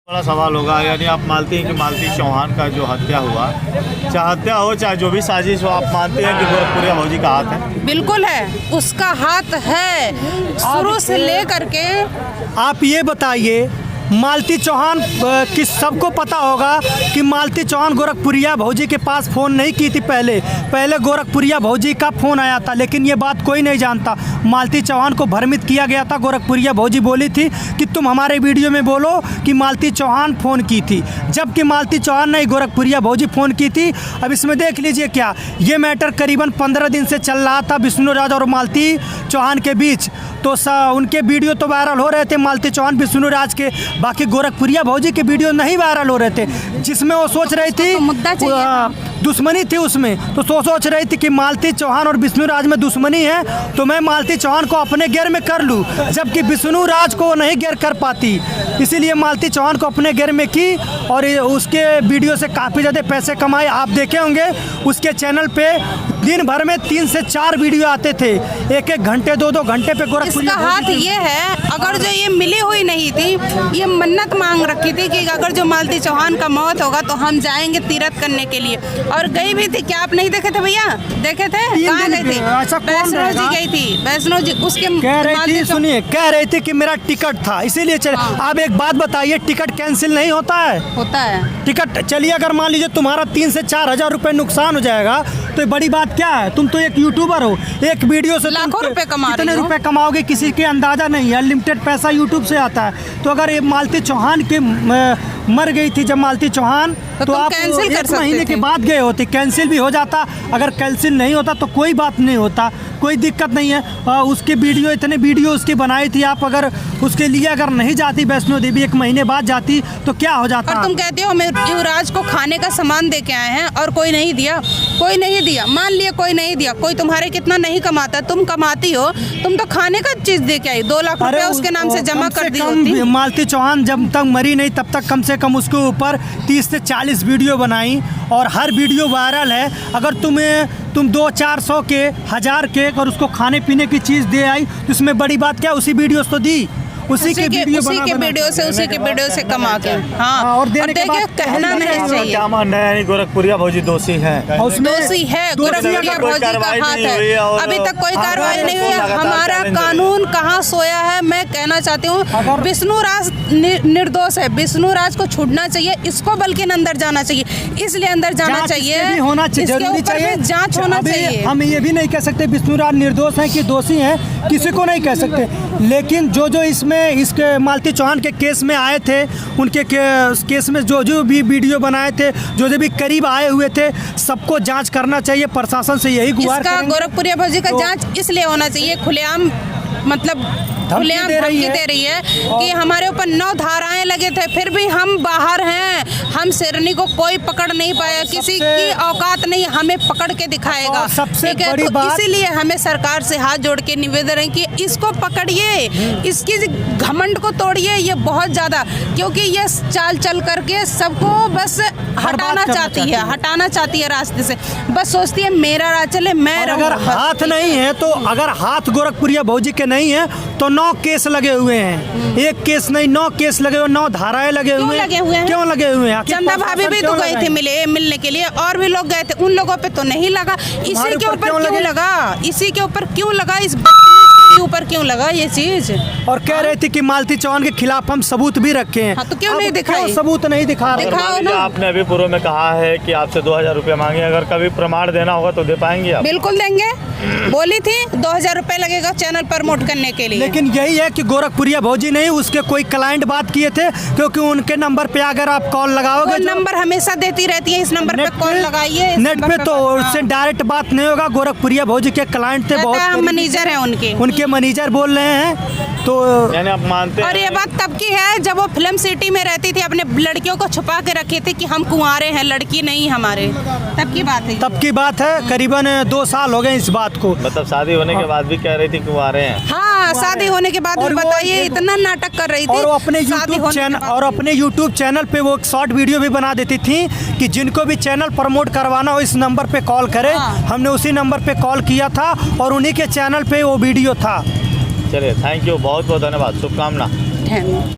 बड़ा सवाल होगा, यानी आप मानते हैं कि मालती चौहान का जो हत्या हुआ, चाहे हत्या हो चाहे जो भी साजिश हो, आप मानते हैं कि गोरखपुरिया भौजी का हाथ है? बिल्कुल है, उसका हाथ है शुरू से लेकर के। आप ये बताइए, मालती चौहान कि सबको पता होगा कि मालती चौहान गोरखपुरिया भौजी के पास फ़ोन नहीं की थी। पहले गोरखपुरिया भौजी का फ़ोन आया था, लेकिन ये बात कोई नहीं जानता। मालती चौहान को भ्रमित किया गया था। गोरखपुरिया भौजी बोली थी कि तुम हमारे वीडियो में बोलो कि मालती चौहान फ़ोन की थी, जबकि मालती चौहान नहीं, गोरखपुरिया भौजी फ़ोन की थी। अब इसमें देख लीजिए क्या, ये मैटर करीबन 15 दिन से चल रहा था विष्णुराज और मालती चौहान के बीच। तो उनके वीडियो तो वायरल हो रहे थे, मालती चौहान विष्णुराज के, बाकी गोरखपुरिया भौजी के वीडियो नहीं वायरल हो रहे थे, जिसमें वो सोच रही थी दुश्मनी थी उसमें। तो सोच रही थी कि मालती चौहान और विष्णुराज में दुश्मनी है, तो मैं मालती चौहान को अपने घेर में कर लूं, जबकि विष्णुराज को नहीं घेर कर पाती। इसीलिए मालती चौहान को अपने घेर में की और उसके वीडियो से काफ़ी ज़्यादा पैसे कमाए। आप देखे होंगे उसके चैनल पे दिन भर में 3 से 4 वीडियो आते थे, 1-1 घंटे 2-2 घंटे पे। इसका हाथ ये है, अगर जो ये मिली हुई नहीं थी, ये मन्नत मांग रखी थी कि अगर जो मालती चौहान का मौत होगा तो हम जाएंगे तीरथ करने के लिए, और गई भी थी। क्या आप नहीं देखे थे भैया? देखे थे? कहाँ गई थी? वैष्णो जी गई थी, वैष्णो जी। उसके कह रही थी कि मेरा टिकट था, इसीलिए चले। आप एक बात बताइए, टिकट कैंसिल नहीं होता है? होता है टिकट। चलिए, अगर मान लीजिए तुम्हारा 3 से 4 हज़ार रुपये नुकसान हो जाएगा, तो बड़ी बात क्या है? तुम तो एक यूट्यूबर हो, एक वीडियो से लाखों रुपए कमा रहे हो। कितने रुपए कमाओगे किसी के अंदाजा नहीं है। अनलिमिटेड पैसा यूट्यूब से आता है। तो अगर ये मालती चौहान के मर गई थी जब मालती चौहान, तो आप कैंसिल कर 1 महीने के बाद गए होते, कैंसिल भी हो जाता। अगर कैंसिल नहीं होता तो कोई बात नहीं होता, कोई दिक्कत नहीं है। उसके वीडियो, इतने वीडियो उसकी बनाई थी, आप अगर उसके लिए अगर नहीं जाती वैष्णो देवी, 1 महीने बाद जाती, तो क्या हो जाता? और तुम कहते हो मैं युवराज को खाने का सामान दे के आए हैं और कोई नहीं दिया, कोई नहीं दिया। मान लिया कोई नहीं दिया, कोई तुम्हारे कितना नहीं कमाता, तुम कमाती हो, तुम तो खाने का चीज दे के आई। 2 लाख रुपए उसके नाम से जमा कर दी होती। मालती चौहान जब तक मरी नहीं तब तक कम से कम उसके ऊपर 30 से 40 वीडियो बनाई, और हर वीडियो वायरल है। अगर तुम 200-400 के, 1000 के और उसको खाने पीने की चीज़ दे आई, तो इसमें बड़ी बात क्या? उसी वीडियो तो दी, उसी के वीडियो से कमा के। हाँ, और देखिए, कहना नहीं चाहिए। क्या मानना है, गोरखपुरिया भौजी दोषी है? दोषी है, गोरखपुरिया भौजी का हाथ है। अभी तक कोई कार्रवाई नहीं हुई है। हमारा कानून कहाँ सोया है? मैं कहना चाहती हूँ, विष्णुराज निर्दोष है, विष्णुराज को छूटना चाहिए, इसको बल्कि अंदर जाना चाहिए, इसलिए अंदर जाना चाहिए, इसके ऊपर जांच होना चाहिए। हम ये भी नहीं कह सकते विष्णुराज निर्दोष है कि दोषी है, किसी को नहीं कह सकते। लेकिन जो इसमें इसके मालती चौहान के केस में आए थे, उनके केस में जो भी वीडियो बनाए थे, जो भी करीब आए हुए थे, सबको जांच करना चाहिए। प्रशासन से यही गुहार करेंगे। गोरखपुरिया भौजी का जांच इसलिए होना चाहिए, खुलेआम मतलब खुलेआम धमकी दे रही है कि हमारे ऊपर 9 धाराएं लगे थे, फिर भी हम बाहर हैं, हम शेरनी को कोई पकड़ नहीं पाया, किसी की औकात नहीं हमें पकड़ के दिखाएगा। सबसे बड़ी तो बात, इसीलिए हमें सरकार से हाथ जोड़ के निवेदन है कि इसको पकड़िए, इसकी घमंड को तोड़िए। ये बहुत ज़्यादा, क्योंकि ये चाल चल करके सबको बस हटाना चाहती है रास्ते से। बस सोचती है मेरा राज चले, मैं रहूं। अगर हाथ नहीं है, तो अगर हाथ गोरखपुरिया भौजी के नहीं है, तो 9 केस लगे हुए हैं। 1 केस नहीं, 9 केस लगे हुए, 9 धाराएं लगे हुए हैं। क्यों लगे हुए हैं? चंदा भाभी भी तो गई थी मिलने के लिए, और भी लोग गए थे, उन लोगों पे तो नहीं लगा। इसी के ऊपर क्यों लगा? इसी के ऊपर क्यों लगा? इस के ऊपर क्यों लगा ये चीज? और कह रहे थे कि मालती चौहान के खिलाफ हम सबूत भी रखे हैं। हाँ, तो क्यों नहीं दिखाए? सबूत नहीं दिखा रहे। आपने अभी पूर्व में कहा है कि आपसे 2000 रुपये मांगे, अगर कभी प्रमाण देना होगा तो दे पाएंगे आप? बिल्कुल देंगे, बोली थी 2000 रुपए लगेगा चैनल प्रमोट करने के लिए। लेकिन यही है कि गोरखपुरिया भौजी नहीं, उसके कोई क्लाइंट बात किए थे, क्योंकि उनके नंबर पे अगर आप कॉल लगाओगे, नंबर हमेशा देती रहती है, इस नंबर पे कॉल लगाइए। नेट पे तो उससे डायरेक्ट बात नहीं होगा। गोरखपुरिया भौजी के क्लाइंट थे, बहुत मैनेजर है उनके मैनेजर बोल रहे हैं। तो यानी आप मानते हैं? और ये बात तब की है जब वो फिल्म सिटी में रहती थी, अपने लड़कियों को छुपा के रखी थी कि हम कुंवारे हैं, लड़की नहीं हमारे। तब की बात है, तब की बात है। करीबन 2 साल हो गए इस बात को। मतलब शादी होने के बाद भी कह रही थी कुंवारे हैं? हाँ, शादी होने के बाद भी बताइए, इतना नाटक कर रही थी। और अपने यूट्यूब चैनल पे वो शॉर्ट वीडियो भी बना देती थी कि जिनको भी चैनल प्रमोट करवाना हो, इस नंबर पे कॉल करें। हमने उसी नंबर पे कॉल किया था और उन्हीं के चैनल पे वो वीडियो था। चलिए, थैंक यू, बहुत बहुत धन्यवाद, शुभकामना।